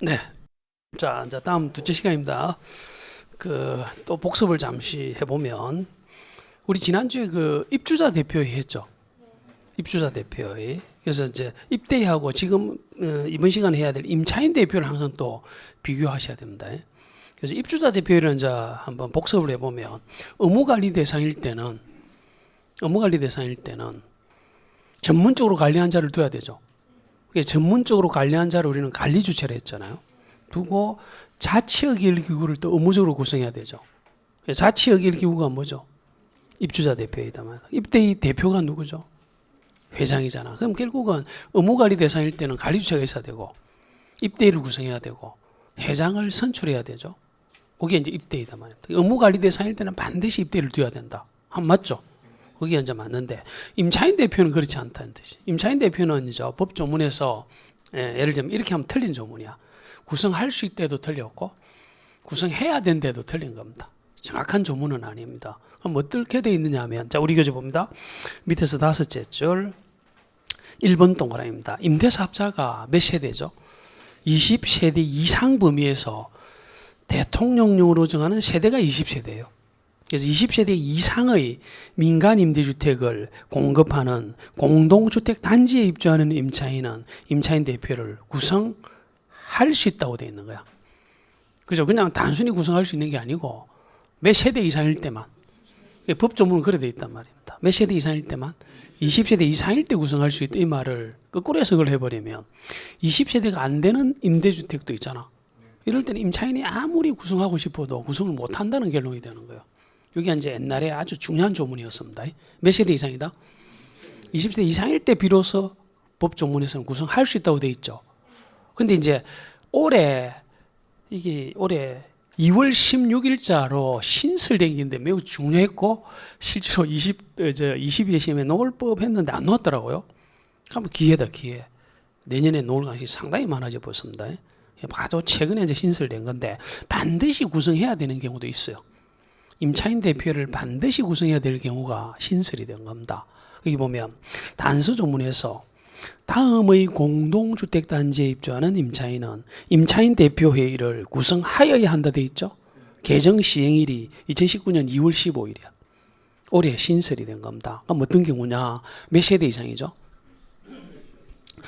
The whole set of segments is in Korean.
네. 자, 이제 다음 둘째 시간입니다. 또 복습을 잠시 해보면, 우리 지난주에 입주자 대표회의 했죠. 입주자 대표회의. 그래서 이제 입대하고 지금 이번 시간에 해야 될 임차인 대표를 항상 또 비교하셔야 됩니다. 그래서 입주자 대표회를 이제 한번 복습을 해보면, 의무관리 대상일 때는 전문적으로 관리한 자를 둬야 되죠. 전문적으로 관리한 자를 우리는 관리 주체를 했잖아요. 두고 자치역일 기구를 또 의무적으로 구성해야 되죠. 자치역일 기구가 뭐죠? 입주자 대표이다만 입대의 대표가 누구죠? 회장이잖아. 그럼 결국은 의무관리 대상일 때는 관리 주체가 있어야 되고 입대를 구성해야 되고 회장을 선출해야 되죠. 그게 이제 입대이다 말입니다. 의무관리 대상일 때는 반드시 입대를 둬야 된다. 맞죠? 그게 이제 맞는데 임차인 대표는 그렇지 않다는 뜻이. 임차인 대표는 이제 법 조문에서 예를 들면 이렇게 하면 틀린 조문이야. 구성할 수 있대도 틀렸고 구성해야 된대도 틀린 겁니다. 정확한 조문은 아닙니다. 그럼 어떻게 되어 있느냐 하면, 자, 우리 교재 봅니다. 밑에서 5째 줄 1번 동그라미입니다. 임대사업자가 몇 세대죠? 20세대 이상 범위에서 대통령령으로 정하는 세대가 20세대예요. 그래서 20세대 이상의 민간 임대주택을 공급하는 공동주택 단지에 입주하는 임차인은 임차인 대표를 구성할 수 있다고 되어 있는 거야. 그죠? 그냥 단순히 구성할 수 있는 게 아니고 몇 세대 이상일 때만. 법조문은 그래 되어 있단 말입니다. 몇 세대 이상일 때만. 20세대 이상일 때 구성할 수 있다. 이 말을 거꾸로 해석을 해버리면 20세대가 안 되는 임대주택도 있잖아. 이럴 때는 임차인이 아무리 구성하고 싶어도 구성을 못 한다는 결론이 되는 거예요. 여기 이제 옛날에 아주 중요한 조문이었습니다. 몇 세대 이상이다? 20세대 이상일 때 비로소 법 조문에서는 구성할 수 있다고 되어 있죠. 근데 이제 올해 2월 16일자로 신설된 게 있는데 매우 중요했고 실제로 22회 시험에 놓을 법 했는데 안 놓았더라고요. 그럼 기회다, 기회. 내년에 놓을 가능성이 상당히 많아져 보였습니다. 아주 최근에 이제 신설된 건데 반드시 구성해야 되는 경우도 있어요. 임차인 대표를 반드시 구성해야 될 경우가 신설이 된 겁니다. 여기 보면 단서 조문에서 다음의 공동주택단지에 입주하는 임차인은 임차인 대표회의를 구성하여야 한다 돼 있죠. 개정 시행일이 2019년 2월 15일이야. 올해 신설이 된 겁니다. 그럼 어떤 경우냐? 몇 세대 이상이죠?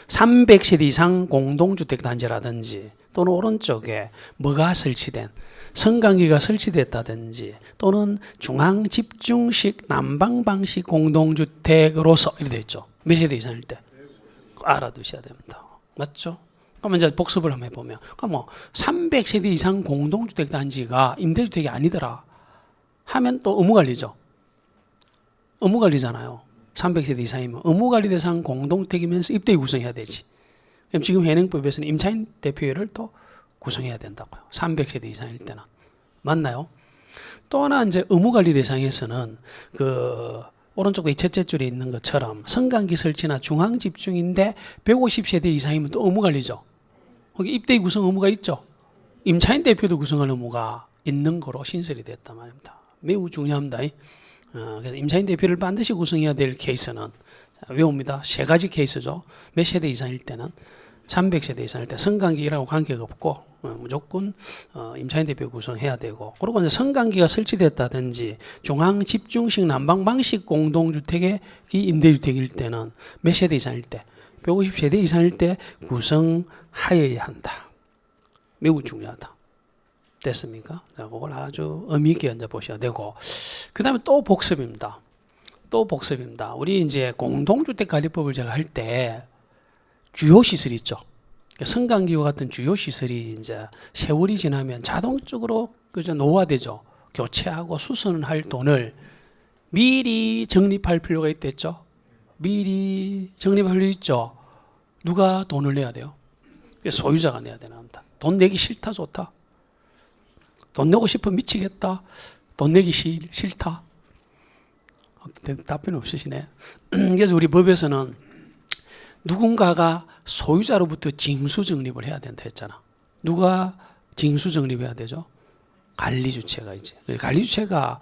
300세대 이상 공동주택단지라든지 또는 오른쪽에 뭐가 설치된 성강기가 설치됐다든지 또는 중앙집중식 난방방식 공동주택으로서 이렇게 되어 있죠. 몇 세대 이상일 때 알아두셔야 됩니다. 맞죠? 그러면 이제 복습을 한번 해보면, 그럼 300세대 이상 공동주택단지가 임대주택이 아니더라 하면 또 의무관리죠. 의무관리잖아요. 300세대 이상이면 의무관리 대상 공동주택이면서 입대 구성해야 되지. 그럼 지금 현행법에서는 임차인 대표회를 또 구성해야 된다고요. 300세대 이상일 때는. 맞나요? 또 하나 이제 의무관리 대상에서는 오른쪽 첫째 줄에 있는 것처럼 성강기 설치나 중앙집중인데 150세대 이상이면 또 의무관리죠. 거기 입대 구성 의무가 있죠. 임차인 대표도 구성할 의무가 있는 거로 신설이 됐단 말입니다. 매우 중요합니다. 그래서 임차인 대표를 반드시 구성해야 될 케이스는 외웁니다. 3가지 케이스죠. 몇 세대 이상일 때는 300세대 이상일 때 성강기라고 관계가 없고 무조건 임차인 대표 구성해야 되고, 그리고 이제 성강기가 설치됐다든지 중앙 집중식 난방 방식 공동주택의 임대주택일 때는 몇 세대 이상일 때 150세대 이상일 때 구성하여야 한다. 매우 중요하다. 됐습니까? 자, 그걸 아주 의미 있게 이제 보셔야 되고, 그 다음에 또 복습입니다. 우리 이제 공동주택관리법을 제가 할 때 주요 시설 있죠. 성강기와 같은 주요 시설이 이제 세월이 지나면 자동적으로 그저 노화되죠. 교체하고 수선할 돈을 미리 적립할 필요가 있댔죠. 미리 적립할 필요 있죠. 누가 돈을 내야 돼요? 소유자가 내야 되나 합니다. 돈 내기 싫다, 좋다? 돈 내고 싶어 미치겠다? 돈 내기 싫다? 답변 없으시네. 그래서 우리 법에서는 누군가가 소유자로부터 징수적립을 해야 된다 했잖아. 누가 징수적립해야 되죠? 관리주체가 이제. 관리주체가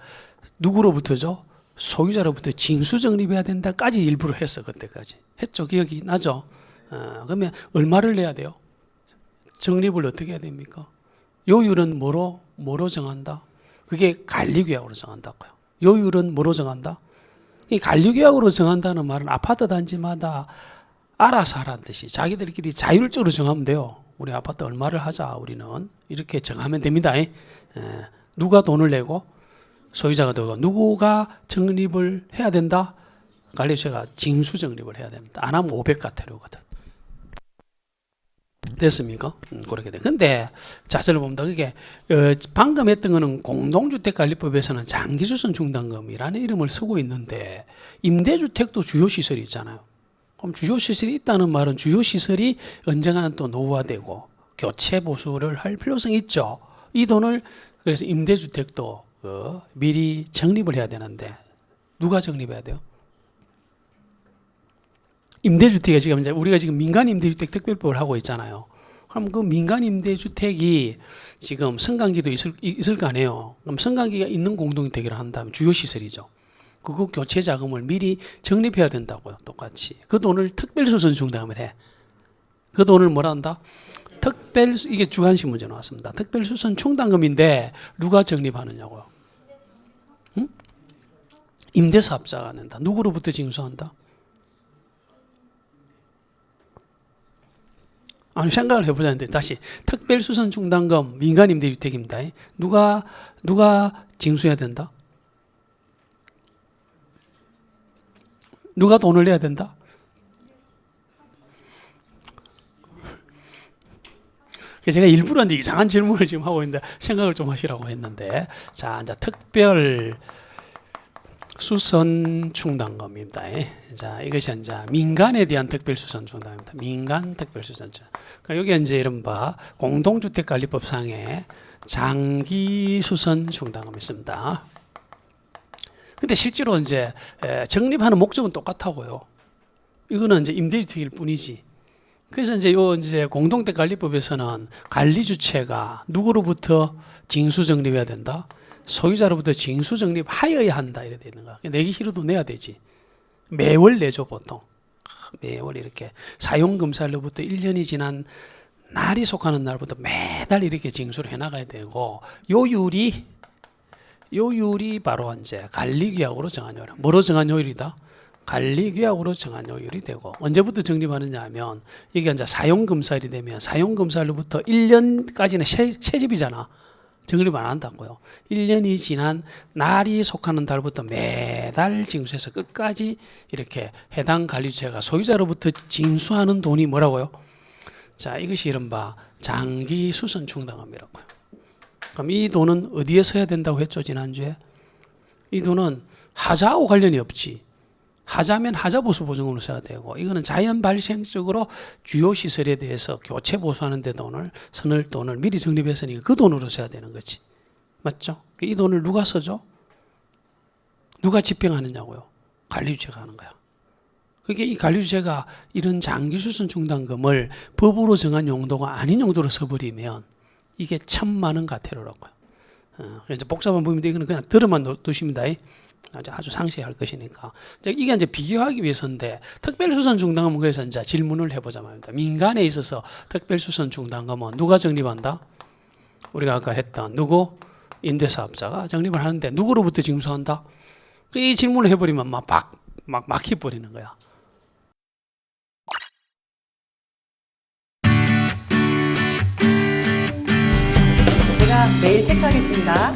누구로부터죠? 소유자로부터 징수적립해야 된다까지 일부러 했어. 그때까지 했죠. 기억이 나죠? 그러면 얼마를 내야 돼요? 적립을 어떻게 해야 됩니까? 요율은 뭐로 정한다? 그게 관리규약으로 정한다고요. 요율은 뭐로 정한다? 이 관리규약으로 정한다는 말은 아파트 단지마다 알아서 하라는 뜻이, 자기들끼리 자율적으로 정하면 돼요. 우리 아파트 얼마를 하자, 우리는 이렇게 정하면 됩니다. 누가 돈을 내고 소유자가 되고, 누구가 적립을 해야 된다? 관리주체가 징수 적립을 해야 됩니다. 안 하면 500가태료거든. 됐습니까? 그렇게 돼. 근데 자세를 보면 그게 방금 했던 거는 공동주택관리법에서는 장기수선 중단금이라는 이름을 쓰고 있는데, 임대주택도 주요시설이 있잖아요. 그럼 주요시설이 있다는 말은 주요시설이 언젠가는 또 노후화되고 교체 보수를 할 필요성이 있죠. 이 돈을 그래서 임대주택도 미리 적립을 해야 되는데, 누가 적립해야 돼요? 임대주택이 지금 이제 우리가 지금 민간임대주택 특별법을 하고 있잖아요. 그럼 그 민간임대주택이 지금 승강기도 있을 거 아니에요. 그럼 승강기가 있는 공동주택이라 한다면 주요시설이죠. 그거 교체 자금을 미리 적립해야 된다고요. 똑같이. 그 돈을 특별수선 중단금을 해. 그 돈을 뭐라 한다? 이게 주간식 문제 나왔습니다. 특별수선 충당금인데 누가 적립하느냐고요. 응? 임대사업자가 낸다. 누구로부터 징수한다? 아니, 생각을 해보자는데, 다시 특별수선 충당금 민간임대주택입니다. 누가 징수해야 된다? 누가 돈을 내야 된다? 제가 일부러 이제 이상한 질문을 지금 하고 있는데 생각을 좀 하시라고 했는데, 자, 이제 특별 수선 충당금입니다. 자, 이것이 이제 민간에 대한 특별 수선 충당입니다. 민간 특별 수선 충. 그러니까 여기 이제 이른바 공동주택관리법상에 장기 수선 충당금이 있습니다. 근데 실제로 이제 적립하는 목적은 똑같다고요. 이거는 이제 임대주택일 뿐이지. 그래서 이제 이제 공동주택관리법에서는 관리 주체가 누구로부터 징수 적립해야 된다? 소유자로부터 징수 적립하여야 한다, 이래 되는 거야. 내기 싫어도 내야 되지. 매월 내줘, 보통. 매월 이렇게 사용검사일로부터 1년이 지난 날이 속하는 날부터 매달 이렇게 징수를 해나가야 되고, 요율이 바로 이제 관리규약으로 정한 요율. 뭐로 정한 요율이다? 관리규약으로 정한 요율이 되고, 언제부터 적립하느냐 하면, 이게 이제 사용검사일이 되면 사용검사일로부터 1년까지는 세집이잖아. 적립 안 한다고요. 1년이 지난 날이 속하는 달부터 매달 징수해서 끝까지 이렇게 해당 관리주체가 소유자로부터 징수하는 돈이 뭐라고요? 자, 이것이 이른바 장기 수선 충당금이라고요. 그럼 이 돈은 어디에 써야 된다고 했죠, 지난주에? 이 돈은 하자하고 관련이 없지. 하자면 하자보수 보증금으로 써야 되고, 이거는 자연 발생적으로 주요 시설에 대해서 교체 보수하는 데 선을 돈을 미리 적립했으니까 그 돈으로 써야 되는 거지. 맞죠? 이 돈을 누가 써줘? 누가 집행하느냐고요? 관리주체가 하는 거야. 그게 이 관리주체가 이런 장기수선 충당금을 법으로 정한 용도가 아닌 용도로 써버리면 이게 1,000만 원 가태료라고요. 이제 복잡한 부분인데 이거는 그냥 들어만 두십니다. 아주 상세히 할 것이니까. 이게 이제 비교하기 위해서인데, 특별수선 충당금은 그래서 이제 질문을 해보자 말입니다. 민간에 있어서 특별수선 충당금은 누가 적립한다? 우리가 아까 했던 누구? 임대사업자가 적립을 하는데 누구로부터 징수한다? 이 질문을 해버리면 막 막혀버리는 거야. 제가 매일 체크하겠습니다.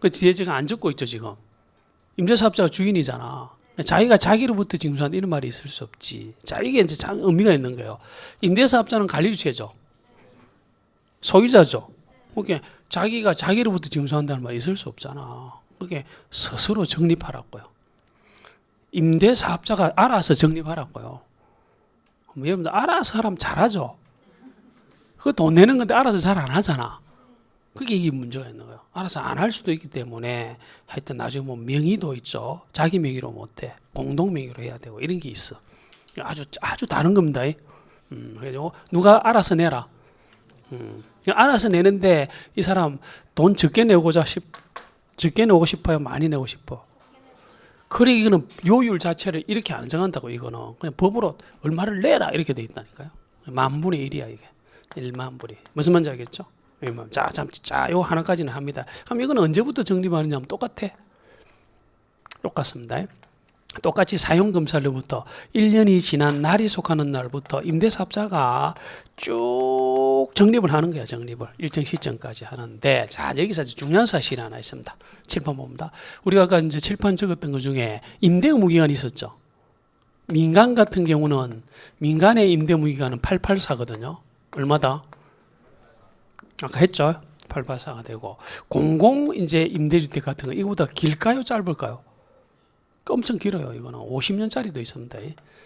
그 뒤에 지금 안 적고 있죠, 지금. 임대사업자가 주인이잖아. 자기가 자기로부터 징수한다 이런 말이 있을 수 없지. 자, 이게 이제 의미가 있는 거예요. 임대사업자는 관리주체죠. 소유자죠. 그게 자기가 자기로부터 징수한다는 말이 있을 수 없잖아. 그게 스스로 적립하라고요. 임대사업자가 알아서 적립하라고요. 여러분들 알아서 하라면 잘하죠. 그 돈 내는 건데 알아서 잘 안 하잖아. 그게 이게 문제가 있는 거예요. 알아서 안 할 수도 있기 때문에 하여튼 나중에 뭐 명의도 있죠. 자기 명의로 못해. 공동 명의로 해야 되고 이런 게 있어. 아주 다른 겁니다. 그래서 누가 알아서 내라. 알아서 내는데 이 사람 돈 적게 내고 싶어요? 많이 내고 싶어? 그래 이거는 요율 자체를 이렇게 안 정한다고. 이거는 그냥 법으로 얼마를 내라 이렇게 돼 있다니까요. 만분의 1이야 이게. 1만 분의. 무슨 말인지 알겠죠? 자, 요 하나까지는 합니다. 그럼 이거는 언제부터 정립하느냐 하면 똑같습니다. 똑같이 사용검사로부터 1년이 지난 날이 속하는 날부터 임대사업자가 쭉 정립을 하는 거야. 정립을 일정 시점까지 하는데, 자 여기서 아주 중요한 사실이 하나 있습니다. 칠판 봅니다. 우리가 아까 이제 칠판 적었던 것 중에 임대 의무기간이 있었죠. 민간 같은 경우는 민간의 임대 의무기간은 884거든요. 얼마다? 아까 했죠. 884가 되고, 공공 이제 임대주택 같은 거 이거보다 길까요? 짧을까요? 엄청 길어요. 이거는 50년짜리도 있습니다.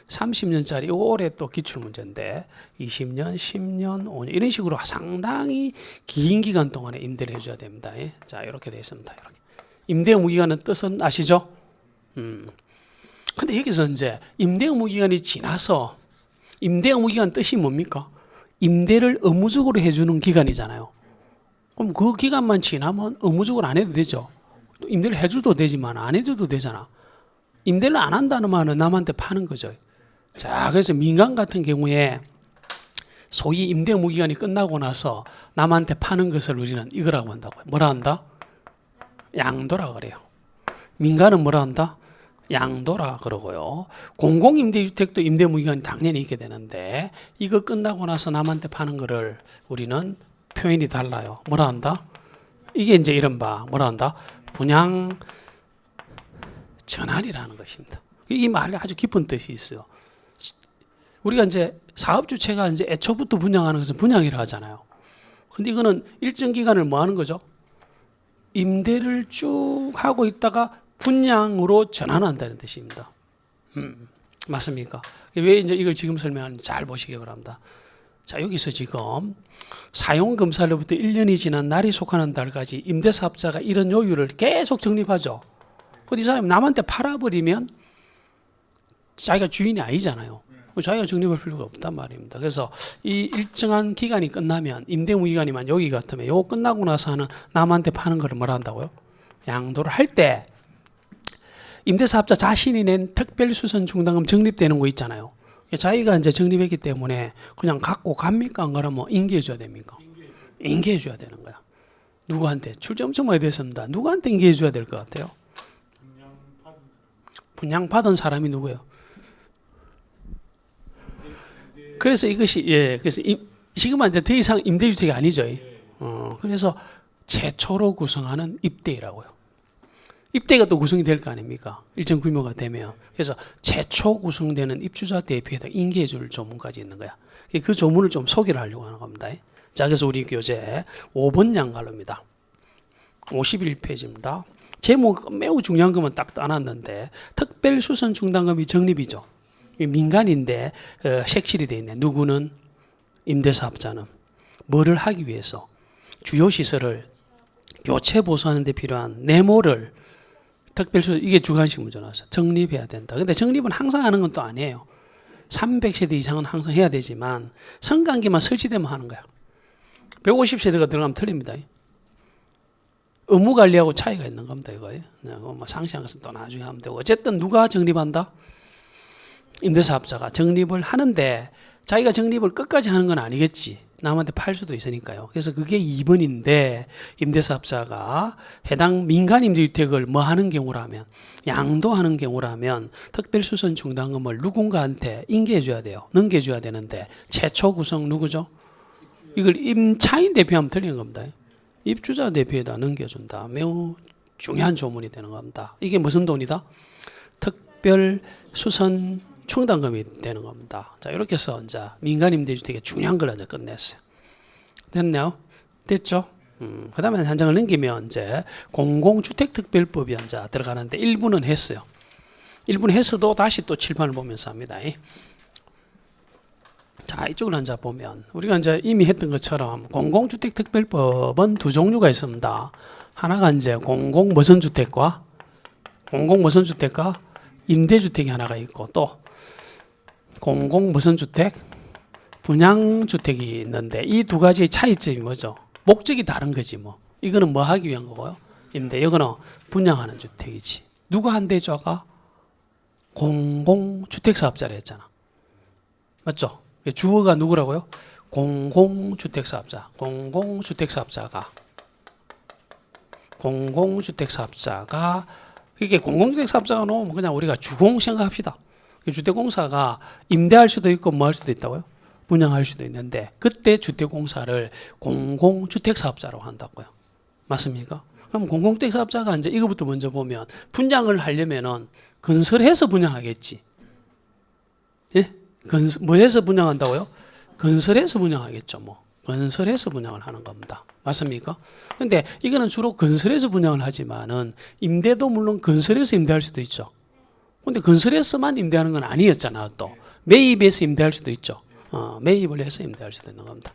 30년짜리 이거 올해 또 기출 문제인데 20년, 10년, 5년 이런 식으로 상당히 긴 기간 동안에 임대를 해줘야 됩니다. 자 이렇게 되어 있습니다. 이렇게. 임대 의무기간은 뜻은 아시죠? 근데 여기서 이제 임대 의무기간이 지나서 임대 의무기간 뜻이 뭡니까? 임대를 의무적으로 해주는 기간이잖아요. 그럼 그 기간만 지나면 의무적으로 안 해도 되죠. 임대를 해줘도 되지만 안 해줘도 되잖아. 임대를 안 한다는 말은 남한테 파는 거죠. 자, 그래서 민간 같은 경우에 소위 임대 의무 기간이 끝나고 나서 남한테 파는 것을 우리는 이거라고 한다고요. 뭐라 한다? 양도라 그래요. 민간은 뭐라 한다? 양도라 그러고요. 공공임대주택도 임대 의무 기간이 당연히 있게 되는데 이거 끝나고 나서 남한테 파는 거를 우리는 표현이 달라요. 뭐라 한다? 이게 이제 이른바 뭐라 한다? 분양 전환이라는 것입니다. 이 말에 아주 깊은 뜻이 있어요. 우리가 이제 사업 주체가 이제 애초부터 분양하는 것은 분양이라 하잖아요. 근데 이거는 일정 기간을 뭐 하는 거죠? 임대를 쭉 하고 있다가 분양으로 전환한다는 뜻입니다. 맞습니까? 왜 이제 이걸 지금 설명하는지 잘 보시기 바랍니다. 자, 여기서 지금 사용검사로부터 1년이 지난 날이 속하는 날까지 임대사업자가 이런 요율을 계속 정립하죠. 근데 이 사람이 남한테 팔아버리면 자기가 주인이 아니잖아요. 자기가 정립할 필요가 없단 말입니다. 그래서 이 일정한 기간이 끝나면 임대의무 기간이만 여기 같으면 요거 끝나고 나서 하는 남한테 파는 거를 뭐라 한다고요? 양도를 할 때 임대사업자 자신이 낸 특별수선 충당금 적립되는 거 있잖아요. 자기가 이제 적립했기 때문에 그냥 갖고 갑니까? 안 가면 인계해 줘야 됩니까? 인계해 줘야 되는 거야. 누구한테? 출제 엄청 많이 됐습니다. 누구한테 인계해 줘야 될 것 같아요? 분양받은 사람이 누구예요? 그래서 이것이 그래서 지금은 이제 더 이상 임대주택이 아니죠. 그래서 최초로 구성하는 입대라고요. 입대가 또 구성이 될 거 아닙니까? 일정 규모가 되면. 그래서 최초 구성되는 입주자 대표에다 인계해줄 조문까지 있는 거야. 그 조문을 좀 소개를 하려고 하는 겁니다. 자, 그래서 우리 교재 5번 양갈로입니다. 51페이지입니다. 제목 매우 중요한 것만 딱 따놨는데 특별수선 충당금이 적립이죠. 민간인데 색칠이 되어 있네. 누구는? 임대사업자는 뭐를 하기 위해서? 주요 시설을 교체 보수하는 데 필요한 네모를 특별수선, 이게 주관식 문제 나왔어요. 적립해야 된다. 근데 적립은 항상 하는 건 또 아니에요. 300세대 이상은 항상 해야 되지만 성관계만 설치되면 하는 거야. 150세대가 들어가면 틀립니다. 의무관리하고 차이가 있는 겁니다. 이거예요. 뭐 상시한 것은 또 나중에 하면 되고. 어쨌든 누가 적립한다? 임대사업자가 적립을 하는데 자기가 적립을 끝까지 하는 건 아니겠지. 남한테 팔 수도 있으니까요. 그래서 그게 2번인데 임대사업자가 해당 민간임대주택을 뭐 하는 경우라면, 양도하는 경우라면 특별수선 충당금을 누군가한테 인계해 줘야 돼요. 넘겨줘야 되는데 최초 구성 누구죠? 이걸 임차인 대표하면 틀린 겁니다. 입주자 대표에다 넘겨준다. 매우 중요한 조문이 되는 겁니다. 이게 무슨 돈이다? 특별수선 충당금이 되는 겁니다. 자, 이렇게 해서 이제 민간임대주택의 중요한 걸 이제 끝냈어요. 됐나요? 됐죠? 그 다음에 한 장을 넘기면 이제 공공주택특별법이 이제 들어가는데 1부는 했어요. 1부는 했어도 다시 또 칠판을 보면서 합니다. 자, 이쪽을 앉아 보면 우리가 이제 이미 했던 것처럼 공공주택특별법은 두 종류가 있습니다. 하나가 이제 공공모선주택과 임대주택이 하나가 있고 또 공공모선주택, 분양주택이 있는데 이 두 가지의 차이점이 뭐죠? 목적이 다른 거지 뭐. 이거는 뭐 하기 위한 거고요? 임대. 이거는 분양하는 주택이지. 누가 한 대줘가? 공공주택사업자라 했잖아. 맞죠? 주어가 누구라고요? 공공주택사업자. 공공주택사업자가 이게 공공주택사업자가 나오면 그냥 우리가 주공 생각합시다. 주택공사가 임대할 수도 있고 뭐 할 수도 있다고요? 분양할 수도 있는데 그때 주택공사를 공공주택사업자라고 한다고요. 맞습니까? 그럼 공공주택사업자가 이제 이거부터 먼저 보면 분양을 하려면은 건설해서 분양하겠지. 예? 뭐 해서 분양한다고요? 건설해서 분양하겠죠. 뭐 건설해서 분양을 하는 겁니다. 맞습니까? 근데 이거는 주로 건설해서 분양을 하지만은 임대도 물론 건설해서 임대할 수도 있죠. 근데 건설해서만 임대하는 건 아니었잖아. 또 매입해서 임대할 수도 있죠. 매입을 해서 임대할 수도 있는 겁니다.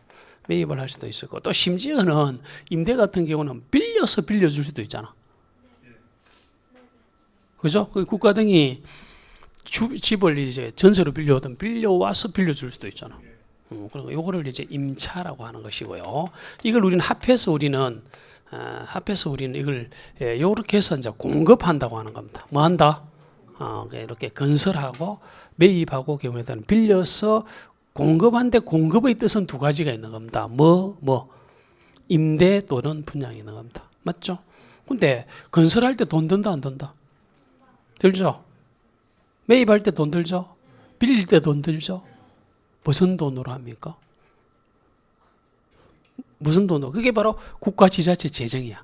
매입을 할 수도 있고 또 심지어는 임대 같은 경우는 빌려서 빌려줄 수도 있잖아. 그죠? 국가 등이 집을 이제 전세로 빌려오든 빌려와서 빌려줄 수도 있잖아. 그리고 요거를 이제 임차라고 하는 것이고요. 이걸 우리는 합해서 우리는 이걸 요렇게 해서 이제 공급한다고 하는 겁니다. 뭐 한다? 이렇게 건설하고 매입하고 경우에 따른 빌려서 공급한데 공급의 뜻은 두 가지가 있는 겁니다. 임대 또는 분양이 있는 겁니다. 맞죠? 근데 건설할 때 돈 든다 안 든다? 들죠? 매입할 때 돈 들죠? 빌릴 때 돈 들죠? 무슨 돈으로 합니까? 무슨 돈으로? 그게 바로 국가지자체 재정이야.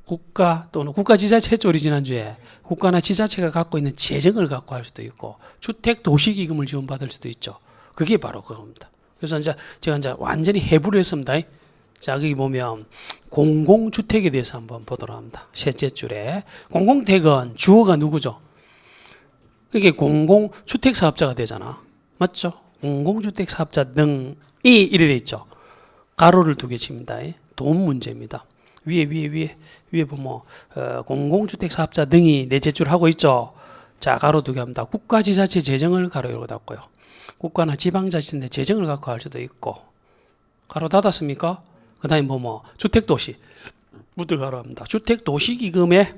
국가 또는 국가지자체 했죠, 우리 지난주에. 국가나 지자체가 갖고 있는 재정을 갖고 할 수도 있고 주택도시기금을 지원받을 수도 있죠. 그게 바로 그겁니다. 그래서 이제 제가 이제 완전히 해부를 했습니다. 자, 여기 보면 공공주택에 대해서 한번 보도록 합니다. 셋째 줄에 공공주택은 주어가 누구죠? 이게 공공주택사업자가 되잖아. 맞죠? 공공주택사업자 등이 이래 돼 있죠. 가로를 두 개 칩니다. 돈 문제입니다. 위에 보면 공공주택사업자 등이 넷째 줄 하고 있죠. 자, 가로 두 개 합니다. 국가지자체 재정을 가로 열고 닫고요. 국가나 지방자치인데 재정을 갖고 할 수도 있고 가로 닫았습니까? 그 다음에 주택도시 무드 가로 합니다. 주택도시기금에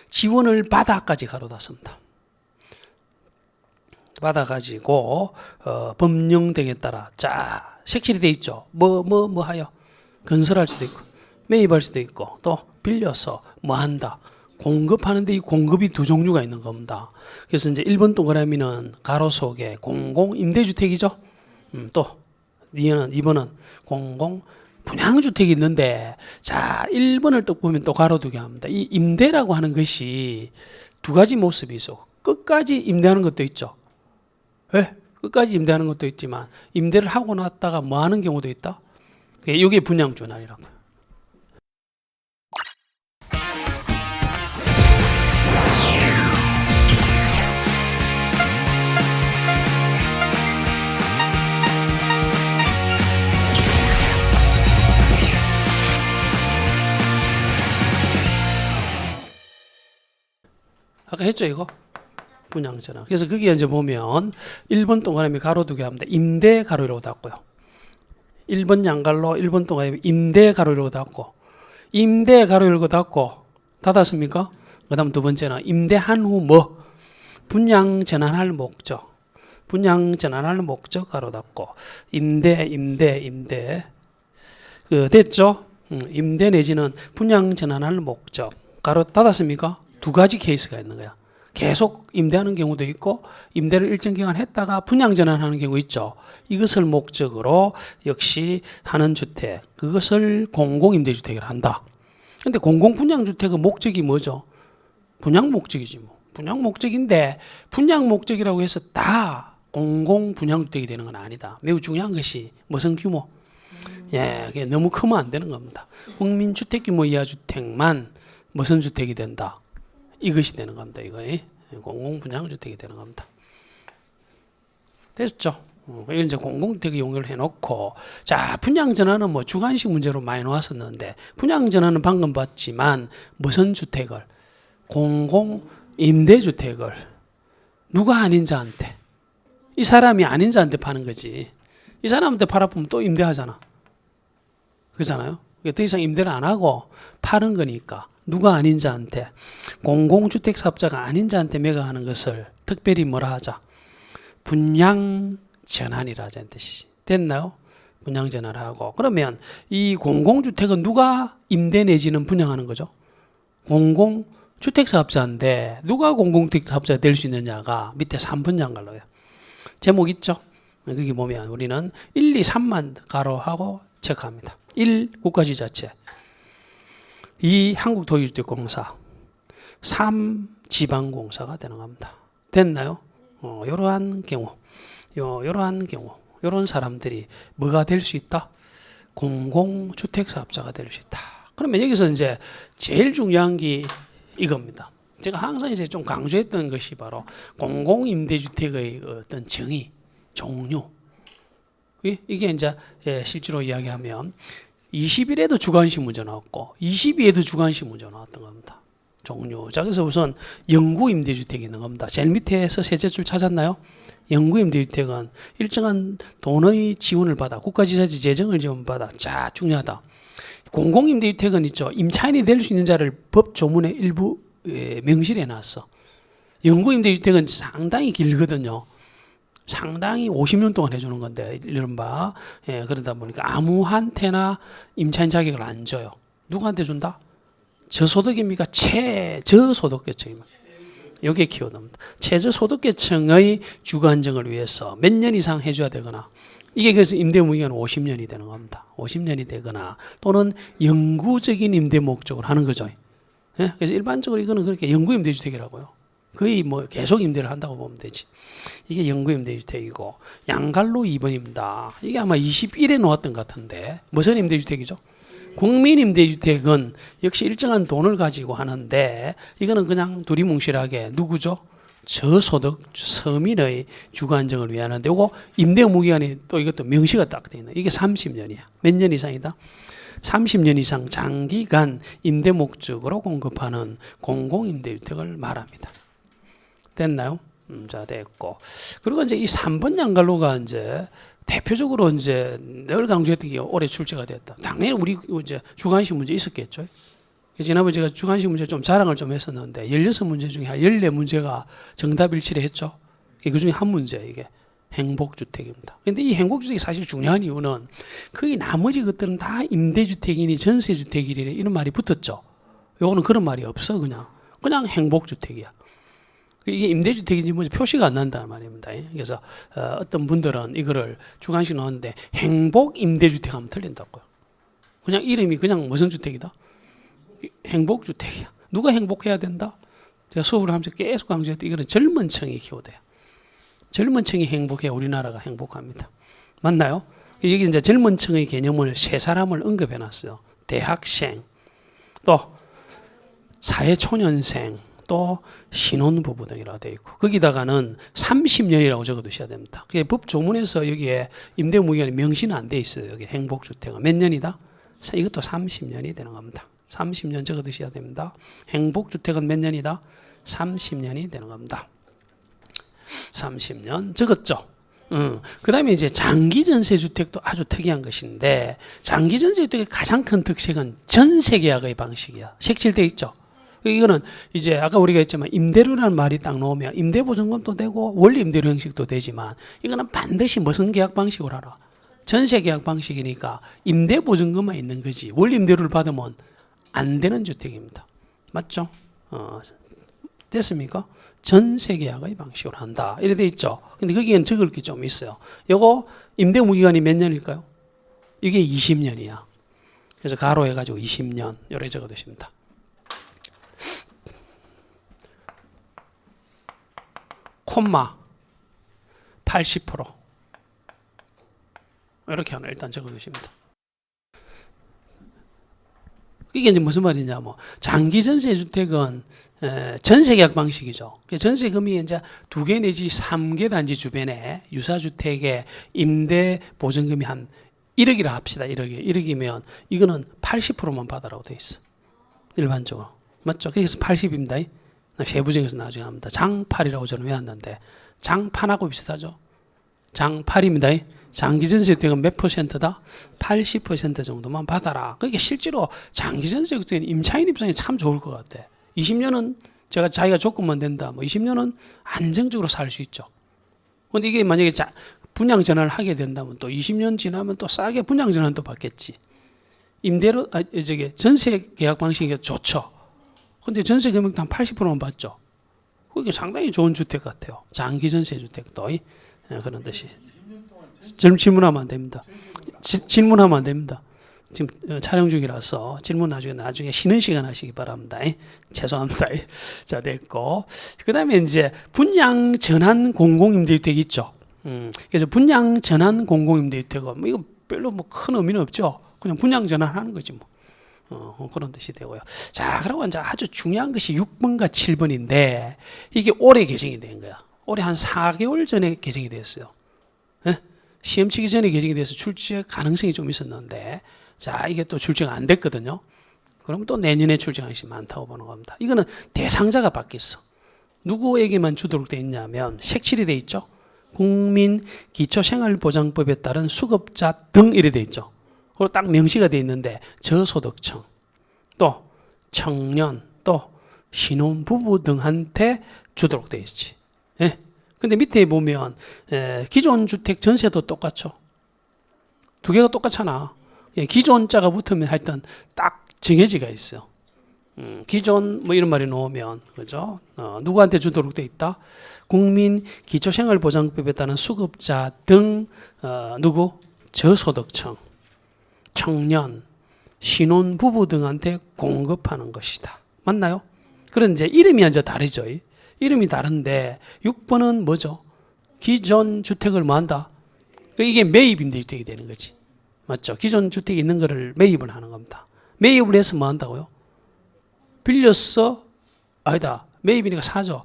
지원을 받아까지 가로 닫습니다. 받아가지고 법령 등에 따라 자 색칠이 돼 있죠. 뭐 하여 건설할 수도 있고 매입할 수도 있고 또 빌려서 뭐 한다. 공급하는데 이 공급이 두 종류가 있는 겁니다. 그래서 이제 1번 동그라미는 가로 속에 공공 임대주택이죠. 또 2번은 공공 분양주택이 있는데 자 1번을 또 보면 또 가로 두 개 합니다. 이 임대라고 하는 것이 두 가지 모습이 있어. 끝까지 임대하는 것도 있죠. 왜? 끝까지 임대하는 것도 있지만 임대를 하고 났다가 뭐 하는 경우도 있다. 이게 분양주날이라고요. 아까 했죠 이거? 분양전환. 그래서 거기에 이제 보면 1번 동그라미 가로 두 개 합니다. 임대 가로 이러고 닫고요. 1번 양갈로 1번 동그라미 임대 가로 이러고 닫고 임대 가로 이러고 닫고 닫았습니까? 그 다음 두 번째는 임대한 후 분양 전환할 목적. 분양 전환할 목적 가로 닫고 임대 됐죠? 임대 내지는 분양 전환할 목적 가로 닫았습니까? 두 가지 케이스가 있는 거야. 계속 임대하는 경우도 있고 임대를 일정 기간 했다가 분양 전환하는 경우 있죠. 이것을 목적으로 역시 하는 주택, 그것을 공공임대주택을 한다. 근데 공공분양주택의 목적이 뭐죠? 분양 목적이지 뭐. 분양 목적인데 분양 목적이라고 해서 다 공공분양주택이 되는 건 아니다. 매우 중요한 것이 무슨 규모? 그게 너무 크면 안 되는 겁니다. 국민주택규모 이하 주택만 무슨 주택이 된다? 이것이 되는 겁니다. 이거 공공분양주택이 되는 겁니다. 됐죠? 이건 이제 공공주택 용어를 해놓고 자 분양전환은 주관식 문제로 많이 나왔었는데 분양전환은 방금 봤지만 무슨 주택을 공공임대주택을 누가 아닌 자한테 이 사람이 아닌 자한테 파는 거지. 이 사람한테 팔아보면 또 임대하잖아. 그렇잖아요. 더 이상 임대를 안 하고 파는 거니까 누가 아닌 자한테, 공공주택 사업자가 아닌 자한테 매각하는 것을 특별히 뭐라 하자? 분양 전환이라 하자는 뜻이 됐나요? 분양 전환을 하고, 그러면 이 공공주택은 누가 임대 내지는 분양하는 거죠? 공공주택 사업자인데 누가 공공주택 사업자가 될 수 있느냐가 밑에 3번 장갈로요. 제목 있죠? 거기 보면 우리는 1, 2, 3만 가로하고 체크합니다. 1. 국가지자체, 2. 한국도시주택공사, 3. 지방공사가 되는 겁니다. 됐나요? 이러한 경우, 이러한 경우, 이런 사람들이 뭐가 될 수 있다? 공공주택사업자가 될 수 있다. 그러면 여기서 이제 제일 중요한 게 이겁니다. 제가 항상 이제 좀 강조했던 것이 바로 공공임대주택의 어떤 정의, 종류. 이게 이제 실제로 이야기하면 20일에도 주관식 문제 나왔고 22에도 주관식 문제 나왔던 겁니다. 종류. 자, 그래서 우선 영구임대주택이 있는 겁니다. 제일 밑에서 셋째 줄 찾았나요? 영구임대주택은 일정한 돈의 지원을 받아, 국가지자체 재정을 지원받아. 자, 중요하다. 공공임대주택은 있죠. 임차인이 될 수 있는 자를 법 조문에 일부 명시해 놨어. 영구임대주택은 상당히 길거든요. 상당히 50년 동안 해주는 건데, 이른바, 그러다 보니까 아무한테나 임차인 자격을 안 줘요. 누구한테 준다? 저소득입니까? 최저소득계층입니다. 여기에 키워드입니다. 최저소득계층의 주거안정을 위해서 몇 년 이상 해줘야 되거나, 이게 그래서 임대무기간은 50년이 되는 겁니다. 50년이 되거나, 또는 영구적인 임대 목적으로 하는 거죠. 예? 그래서 일반적으로 이거는 그렇게 영구임대주택이라고요. 거의 뭐 계속 임대를 한다고 보면 되지. 이게 영구임대주택이고, 양갈로 2번입니다. 이게 아마 21에 놓았던 것 같은데, 무슨 임대주택이죠? 국민임대주택은 역시 일정한 돈을 가지고 하는데, 이거는 그냥 두리뭉실하게 누구죠? 저소득 서민의 주거 안정을 위해 하는데, 이거 임대 무기간이 또 이것도 명시가 딱 돼 있는. 이게 30년이야. 몇 년 이상이다? 30년 이상 장기간 임대 목적으로 공급하는 공공임대주택을 말합니다. 됐나요? 자, 됐고. 그리고 이제 이 3번 양갈로가 이제 대표적으로 이제 늘 강조했던 게 올해 출제가 됐다. 당연히 우리 이제 주관식 문제 있었겠죠. 지난번에 제가 주관식 문제 좀 자랑을 좀 했었는데 16문제 중에 한 14문제가 정답 일치를 했죠. 그 중에 한 문제, 이게 행복주택입니다. 그런데 이 행복주택이 사실 중요한 이유는 거의 나머지 것들은 다 임대주택이니 전세주택이니 이런 말이 붙었죠. 요거는 그런 말이 없어. 그냥 행복주택이야. 이게 임대주택인지 뭔지 표시가 안 난다는 말입니다. 그래서 어떤 분들은 이거를 주관식 넣었는데 행복임대주택 하면 틀린다고요. 그냥 이름이 그냥 무슨 주택이다? 행복주택이야. 누가 행복해야 된다? 제가 수업을 하면서 계속 강조했던 이거는 젊은 층이 키워드예요. 젊은 층이 행복해야 우리나라가 행복합니다. 맞나요? 여기 이제 젊은 층의 개념을 세 사람을 언급해 놨어요. 대학생, 또 사회초년생, 또 신혼부부 등이라고 되어 있고, 거기다가는 30년이라고 적어 두셔야 됩니다. 그게 법 조문에서 여기에 임대무기간이 명시는 안 돼 있어요. 여기 행복주택은 몇 년이다? 이것도 30년이 되는 겁니다. 30년 적어 두셔야 됩니다. 행복주택은 몇 년이다? 30년이 되는 겁니다. 30년 적었죠. 그 다음에 이제 장기전세주택도 아주 특이한 것인데, 장기전세주택의 가장 큰 특색은 전세계약의 방식이야. 색칠되어 있죠. 이거는 이제 아까 우리가 했지만 임대료라는 말이 딱 나오면 임대보증금도 되고 원리임대료 형식도 되지만, 이거는 반드시 무슨 계약 방식으로 하라? 전세계약 방식이니까 임대보증금만 있는 거지 원리임대료를 받으면 안 되는 주택입니다. 맞죠? 됐습니까? 전세계약의 방식으로 한다. 이렇게 돼 있죠. 근데 거기에는 적을 게 좀 있어요. 요거 임대무기간이 몇 년일까요? 이게 20년이야. 그래서 가로 해가지고 20년 요래 적어 두십니다. 콤마 80% 이렇게 하나 일단 적어 두십니다. 이게 이제 무슨 말이냐, 장기 전세 주택은 전세계약 방식이죠. 전세금이 이제 2개 내지 3개 단지 주변에 유사주택의 임대 보증금이 한 1억이라 합시다. 1억이면 이거는 80%만 받으라고 돼 있어. 일반적으로. 맞죠? 그래서 80입니다. 세부적에서 나중에 합니다. 장팔이라고 저는 외웠는데 장판하고 비슷하죠. 장팔입니다. 장기전세 혜택은 몇 퍼센트다? 80% 정도만 받아라. 그러니까 실제로 장기전세 혜택은 임차인 입장에 참 좋을 것 같아. 20년은 제가 자기가 조건만 된다. 뭐 20년은 안정적으로 살 수 있죠. 근데 이게 만약에 분양 전환을 하게 된다면 또 20년 지나면 또 싸게 분양 전환도 받겠지. 임대로 전세 계약 방식이 좋죠. 근데 전세 금액도 한 80%만 받죠. 그게 상당히 좋은 주택 같아요. 장기 전세 주택도 그런 뜻이. 질문하면 안 됩니다. 질문하면 안 됩니다. 지금 촬영 중이라서 질문 나중에 쉬는 시간 하시기 바랍니다. 죄송합니다. 자, 됐고. 그 다음에 이제 분양 전환 공공임대주택 있죠. 그래서 분양 전환 공공임대주택은 뭐 이거 별로 뭐 큰 의미는 없죠. 그냥 분양 전환하는 거지 뭐. 그런 뜻이 되고요. 자, 그리고 이제 아주 중요한 것이 6번과 7번인데 이게 올해 개정이 된 거야. 올해 한 4개월 전에 개정이 됐어요. 시험 치기 전에 개정이 돼서 출제 가능성이 좀 있었는데 자, 이게 또 출제가 안 됐거든요. 그럼 또 내년에 출제 가능성이 많다고 보는 겁니다. 이거는 대상자가 바뀌었어. 누구에게만 주도록 돼 있냐면 색칠이 돼 있죠. 국민기초생활보장법에 따른 수급자 등 이래 돼 있죠. 그리고 딱 명시가 돼 있는데 저소득층, 또 청년, 또 신혼부부 등한테 주도록 돼 있지. 예. 근데 밑에 보면 기존 주택 전세도 똑같죠. 두 개가 똑같잖아. 기존 자가 붙으면 하여튼 딱 정해지가 있어요. 기존 뭐 이런 말이 나오면 그죠? 누구한테 주도록 돼 있다? 국민 기초생활보장법에 따른 수급자 등 누구? 저소득층, 청년, 신혼부부 등한테 공급하는 것이다. 맞나요? 그런데 이제 이름이 이제 다르죠. 이름이 다른데 6번은 뭐죠? 기존 주택을 뭐 한다? 이게 매입임대주택이 되는 거지. 맞죠? 기존 주택이 있는 거를 매입을 하는 겁니다. 매입을 해서 뭐 한다고요? 빌렸어? 아니다. 매입이니까 사죠.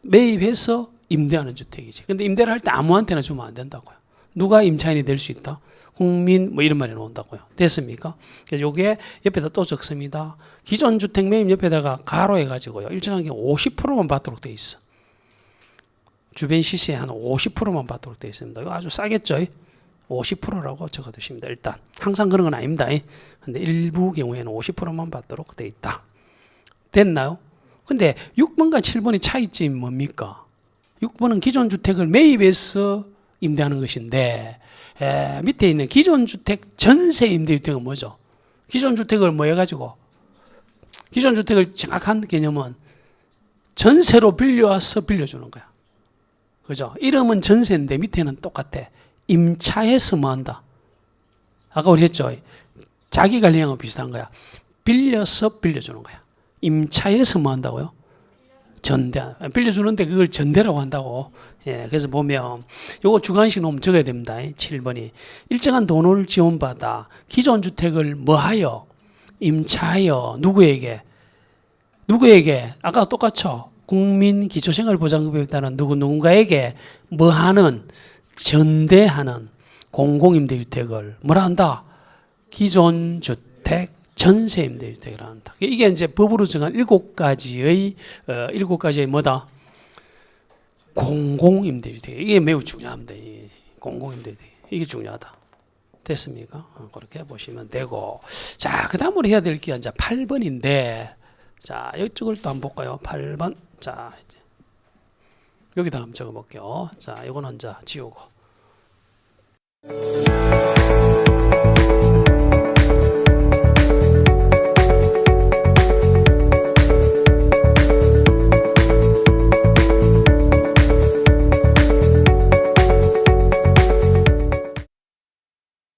매입해서 임대하는 주택이지. 근데 임대를 할 때 아무한테나 주면 안 된다고요. 누가 임차인이 될 수 있다? 국민 뭐 이런 말이 나온다고요. 됐습니까? 그래서 요게 옆에다 또 적습니다. 기존 주택 매입 옆에다가 가로해 가지고요. 일정한 게 50%만 받도록 돼 있어. 주변 시세에 한 50%만 받도록 돼 있습니다. 이거 아주 싸겠죠? 50%라고 적어 두십니다. 일단 항상 그런 건 아닙니다. 근데 일부 경우에는 50%만 받도록 돼 있다. 됐나요? 근데 6번과 7번의 차이점이 뭡니까? 6번은 기존 주택을 매입해서 임대하는 것인데 밑에 있는 기존 주택 전세 임대주택은 뭐죠? 기존 주택을 뭐 해가지고 기존 주택을 정확한 개념은 전세로 빌려와서 빌려주는 거야. 그죠? 이름은 전세인데 밑에는 똑같아. 임차해서 뭐 한다? 아까 우리 했죠? 자기관리하고 비슷한 거야. 빌려서 빌려주는 거야. 임차해서 뭐 한다고요? 전대. 빌려주는데 그걸 전대라고 한다고. 그래서 보면 요거 주관식 놓으면 적어야 됩니다. 7번이. 일정한 돈을 지원받아 기존 주택을 뭐하여? 임차하여. 누구에게? 아까 똑같죠? 국민기초생활보장법에 따른 누군가에게 뭐하는? 전대하는 공공임대주택을 뭐라 한다? 기존 주택 전세임대주택이라 한다. 이게 이제 법으로 정한 7가지의 뭐다? 공공임대주택. 이게 매우 중요합니다. 공공임대주택. 이게 중요하다. 됐습니까? 그렇게 보시면 되고. 자, 그 다음으로 해야 될 게 이제 8번인데, 자, 이쪽을 또 한번 볼까요? 8번. 자, 이제 여기다 한번 적어 볼게요. 자, 이거는 이제 지우고.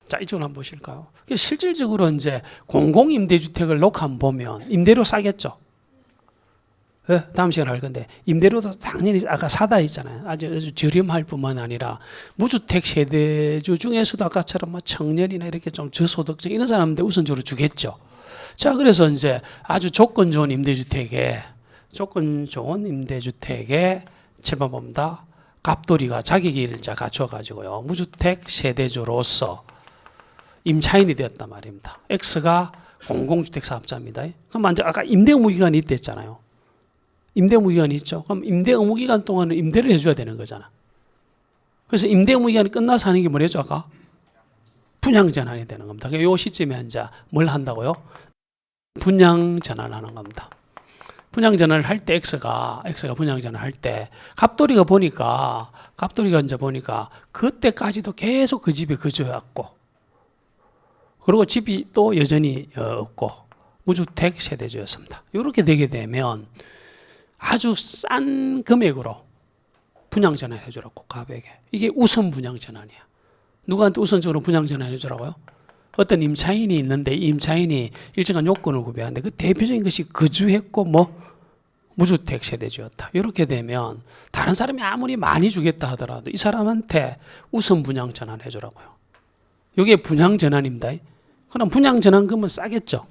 자, 이쪽으로 한번 보실까요? 실질적으로 이제 공공임대주택을 놓고 한번 보면 임대료 싸겠죠? 다음 시간에 할 건데 임대료도 당연히 아까 사다 했잖아요. 아주 저렴할 뿐만 아니라 무주택 세대주 중에서도 아까처럼 뭐 청년이나 이렇게 좀 저소득층 이런 사람한테 우선적으로 주겠죠. 자, 그래서 이제 아주 조건 좋은 임대주택에 7번 봅니다. 갑돌이가 자기를 갖춰가지고요. 무주택 세대주로서 임차인이 되었단 말입니다. X가 공공주택 사업자입니다. 그럼 먼저 아까 임대 의무 기간이 있다 했잖아요. 임대 의무 기간이 있죠. 그럼 임대 의무 기간 동안은 임대를 해줘야 되는 거잖아. 그래서 임대무기한이 끝나서 하는 게 뭐랬죠 아까? 분양전환이 되는 겁니다. 이 시점에 이제 뭘 한다고요? 분양전환하는 겁니다. 분양전환을 할 때 X가 분양전환을 할 때 갑돌이가 이제 보니까 그때까지도 계속 그 집에 거주해왔고, 그리고 집이 또 여전히 없고 무주택 세대주였습니다. 이렇게 되게 되면 아주 싼 금액으로 분양전환 해주라고, 가백에. 이게 우선 분양전환이야. 누구한테 우선적으로 분양전환 해주라고요? 어떤 임차인이 있는데 이 임차인이 일정한 요건을 구비하는데 그 대표적인 것이 거주했고 무주택 세대주였다. 이렇게 되면 다른 사람이 아무리 많이 주겠다 하더라도 이 사람한테 우선 분양전환 해주라고요. 이게 분양전환입니다. 그럼 분양전환금은 싸겠죠.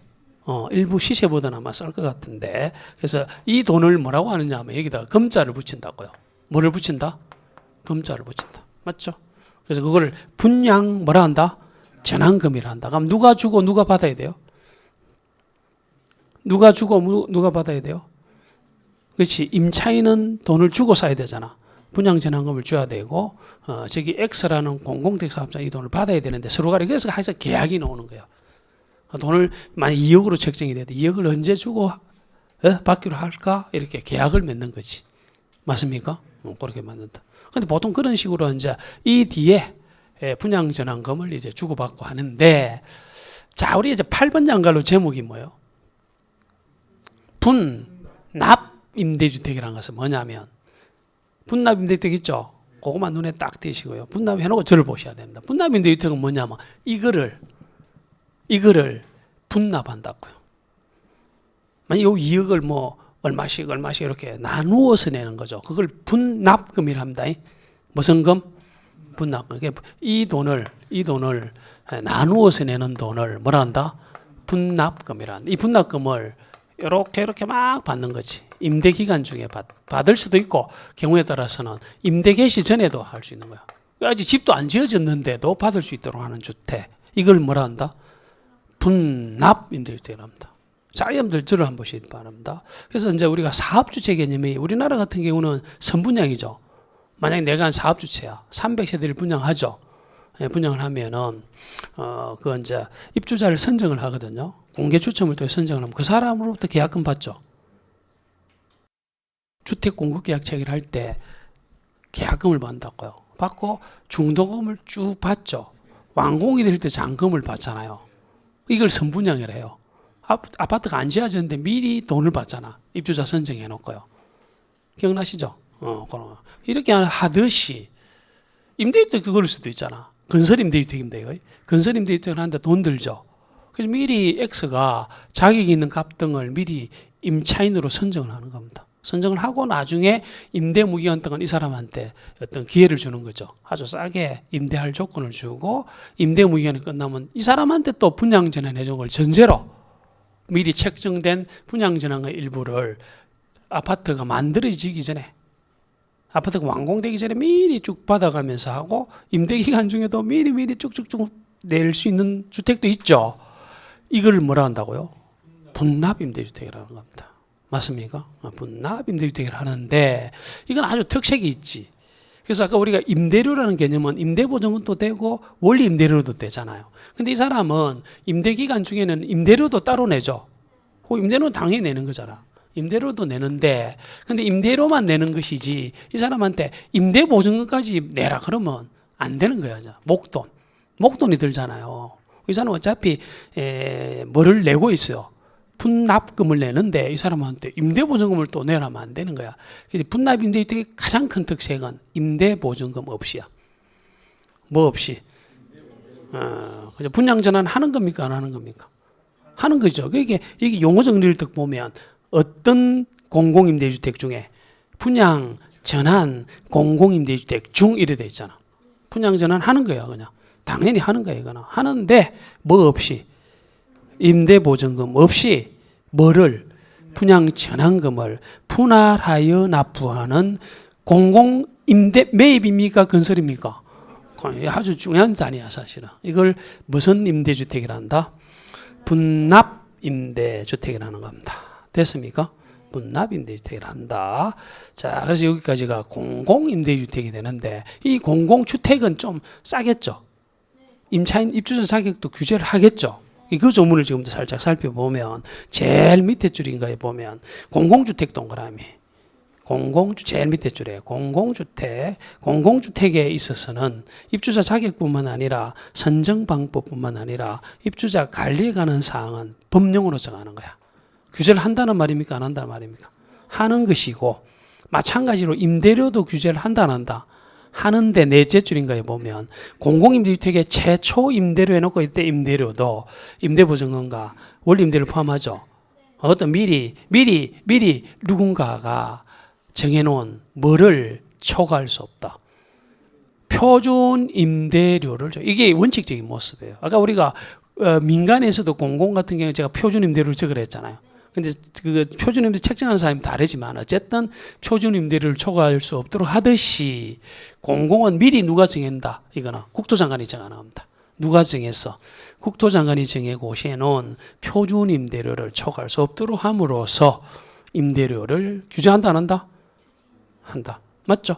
일부 시세보다는 아마 쌀 것 같은데, 그래서 이 돈을 뭐라고 하느냐 하면 여기다가 금자를 붙인다고요. 뭐를 붙인다? 금자를 붙인다. 맞죠? 그래서 그거를 분양 뭐라 한다? 전환금이라 한다. 그럼 누가 주고 누가 받아야 돼요? 누가 주고 누가 받아야 돼요? 그렇지. 임차인은 돈을 주고 사야 되잖아. 분양 전환금을 줘야 되고, 저기 X라는 공공택 사업자 이 돈을 받아야 되는데 서로 간에 그래서 해서 계약이 나오는 거예요. 돈을 만약 2억으로 책정이 돼도 2억을 언제 주고 받기로 할까? 이렇게 계약을 맺는 거지. 맞습니까? 그렇게 만든다. 근데 보통 그런 식으로 이제 이 뒤에 분양 전환금을 이제 주고받고 하는데, 자, 우리 이제 8번 양갈로 제목이 뭐예요? 분납 임대주택이라는 것은 뭐냐면, 분납 임대주택 있죠? 그것만 눈에 딱 띄시고요. 분납 해놓고 저를 보셔야 됩니다. 분납 임대주택은 뭐냐면 이거를 분납한다고요. 만약 이 2억을 얼마씩 이렇게 나누어서 내는 거죠. 그걸 분납금이라 합니다. 무슨 금? 분납금. 이 돈을 나누어서 내는 돈을 뭐라 한다? 분납금이라 한다. 이 분납금을 이렇게 막 받는 거지. 임대 기간 중에 받을 수도 있고, 경우에 따라서는 임대 개시 전에도 할 수 있는 거야. 아직 집도 안 지어졌는데도 받을 수 있도록 하는 주택. 이걸 뭐라 한다? 분납 임대주택이라 합니다. 자, 여러분들 들어 한번 보시기 바랍니다. 그래서 이제 우리가 사업주체 개념이 우리나라 같은 경우는 선분양이죠. 만약에 내가 한 사업주체야. 300세대를 분양하죠. 분양을 하면은, 그 이제 입주자를 선정을 하거든요. 공개 추첨을 통해 선정을 하면 그 사람으로부터 계약금 받죠. 주택 공급 계약 체결할 때 계약금을 받는다고요. 받고 중도금을 쭉 받죠. 완공이 될 때 잔금을 받잖아요. 이걸 선분양이라 해요. 아파트가 안 지어졌는데 미리 돈을 받잖아. 입주자 선정해 놓고요. 기억나시죠? 이렇게 하듯이 임대주택도 그럴 수도 있잖아. 건설 임대주택입니다. 이거. 건설 임대주택을 하는데 돈 들죠. 그래서 미리 X가 자격이 있는 값 등을 미리 임차인으로 선정을 하는 겁니다. 선정을 하고 나중에 임대 무기한 동안 이 사람한테 어떤 기회를 주는 거죠. 아주 싸게 임대할 조건을 주고, 임대 무기한이 끝나면 이 사람한테 또 분양 전환해 준 걸 전제로 미리 책정된 분양 전환의 일부를 아파트가 만들어지기 전에, 아파트가 완공되기 전에 미리 쭉 받아가면서 하고, 임대 기간 중에도 미리 쭉쭉쭉 낼 수 있는 주택도 있죠. 이걸 뭐라 한다고요? 분납 임대주택이라는 겁니다. 맞습니까? 분납 임대주택을 하는데 이건 아주 특색이 있지. 그래서 아까 우리가 임대료라는 개념은 임대보증금도 되고 원리 임대료도 되잖아요. 근데 이 사람은 임대 기간 중에는 임대료도 따로 내죠. 그 임대료는 당연히 내는 거잖아. 임대료도 내는데, 근데 임대료만 내는 것이지 이 사람한테 임대보증금까지 내라 그러면 안 되는 거야. 목돈이 들잖아요. 이 사람은 어차피 뭐를 내고 있어요. 분납금을 내는데 이 사람한테 임대보증금을 또 내라면 안 되는 거야. 분납 임대주택의 가장 큰 특색은 임대보증금 없이야. 뭐 없이? 그죠? 분양 전환 하는 겁니까? 안 하는 겁니까? 하는 거죠. 이게 용어 정리를 딱 보면 어떤 공공임대주택 중에 분양 전환 공공임대주택 중 이래 돼 있잖아. 분양 전환 하는 거야, 그냥. 당연히 하는 거야, 이거는. 하는데 뭐 없이? 임대보증금 없이 뭐를? 분양 전환금을 분할하여 납부하는 공공임대 매입입니까? 건설입니까? 아주 중요한 단위야, 사실은. 이걸 무슨 임대주택이라 한다? 분납 임대주택이라는 겁니다. 됐습니까? 분납임대주택을 한다. 자, 그래서 여기까지가 공공임대주택이 되는데 이 공공주택은 좀 싸겠죠. 임차인 입주자 자격도 규제를 하겠죠. 그 조문을 지금부터 살짝 살펴보면 제일 밑에 줄인가에 보면 공공주택 동그라미 제일 밑에 줄에 공공주택에 있어서는 입주자 자격뿐만 아니라 선정 방법뿐만 아니라 입주자 관리에 관한 사항은 법령으로 정하는 거야. 규제를 한다는 말입니까? 안 한다는 말입니까? 하는 것이고 마찬가지로 임대료도 규제를 한다 안 한다? 하는데 넷째 줄인가에 보면 공공임대주택의 최초 임대료 해놓고 이때 임대료도 임대보증금과 원리임대를 포함하죠. 어떤 미리 누군가가 정해놓은 뭐를 초과할 수 없다. 표준 임대료를 이게 원칙적인 모습이에요. 아까 우리가 민간에서도 공공 같은 경우에 제가 표준 임대료를 적으라 했잖아요. 근데 그 표준 임대 책정하는 사람이 다르지만 어쨌든 표준 임대료를 초과할 수 없도록 하듯이 공공은 미리 누가 정한다. 이거는 국토장관이 정하는 겁니다. 누가 정해서 국토장관이 정해놓은 표준 임대료를 초과할 수 없도록 함으로써 임대료를 규제한다 안 한다? 한다. 맞죠?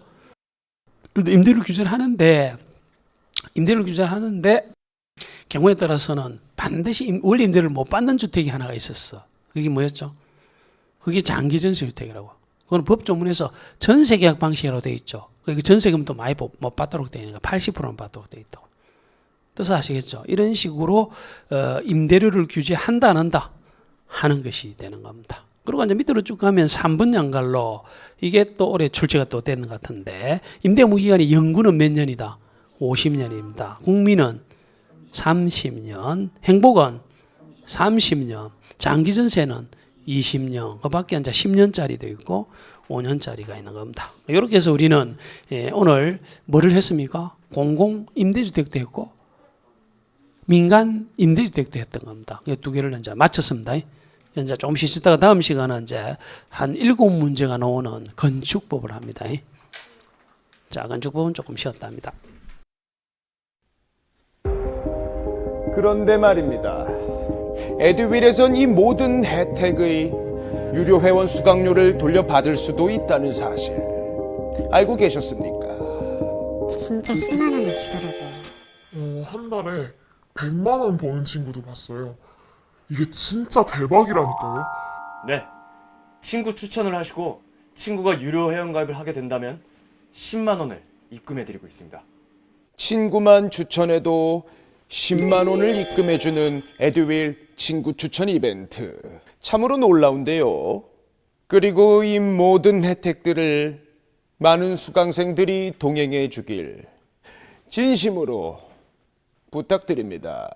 임대료 규제를 하는데 경우에 따라서는 반드시 원리 임대료를 못 받는 주택이 하나가 있었어. 그게 뭐였죠? 그게 장기 전세 주택이라고. 그건 법조문에서 전세 계약 방식으로 되어 있죠. 그 전세금도 많이 못 받도록 되어 있는 거 80%는 받도록 되어 있다고. 뜻을 아시겠죠? 이런 식으로 임대료를 규제한다 안 한다 하는 것이 되는 겁니다. 그리고 이제 밑으로 쭉 가면 3분 양갈로 이게 또 올해 출제가 또 되는 것 같은데 임대 무기간이 영구는 몇 년이다? 50년입니다. 국민은 30년, 행복은 30년, 장기 전세는 20년, 그 밖에 이제 10년짜리도 있고 5년짜리가 있는 겁니다. 이렇게 해서 우리는 오늘 뭐를 했습니까? 공공 임대주택도 했고 민간 임대주택도 했던 겁니다. 이 두 개를 이제 마쳤습니다. 이제 조금씩 쉬다가 다음 시간은 이제 한 7문제가 나오는 건축법을 합니다. 자, 건축법은 조금 쉬었답니다. 그런데 말입니다. 에듀윌에선 이 모든 혜택의 유료 회원 수강료를 돌려받을 수도 있다는 사실 알고 계셨습니까? 진짜 10만 원을 주더라고요. 한 달에 100만 원 버는 친구도 봤어요. 이게 진짜 대박이라니까요. 네, 친구 추천을 하시고 친구가 유료 회원가입을 하게 된다면 10만 원을 입금해드리고 있습니다. 친구만 추천해도 10만 원을 입금해주는 에듀윌 친구 추천 이벤트. 참으로 놀라운데요. 그리고 이 모든 혜택들을 많은 수강생들이 동행해 주길 진심으로 부탁드립니다.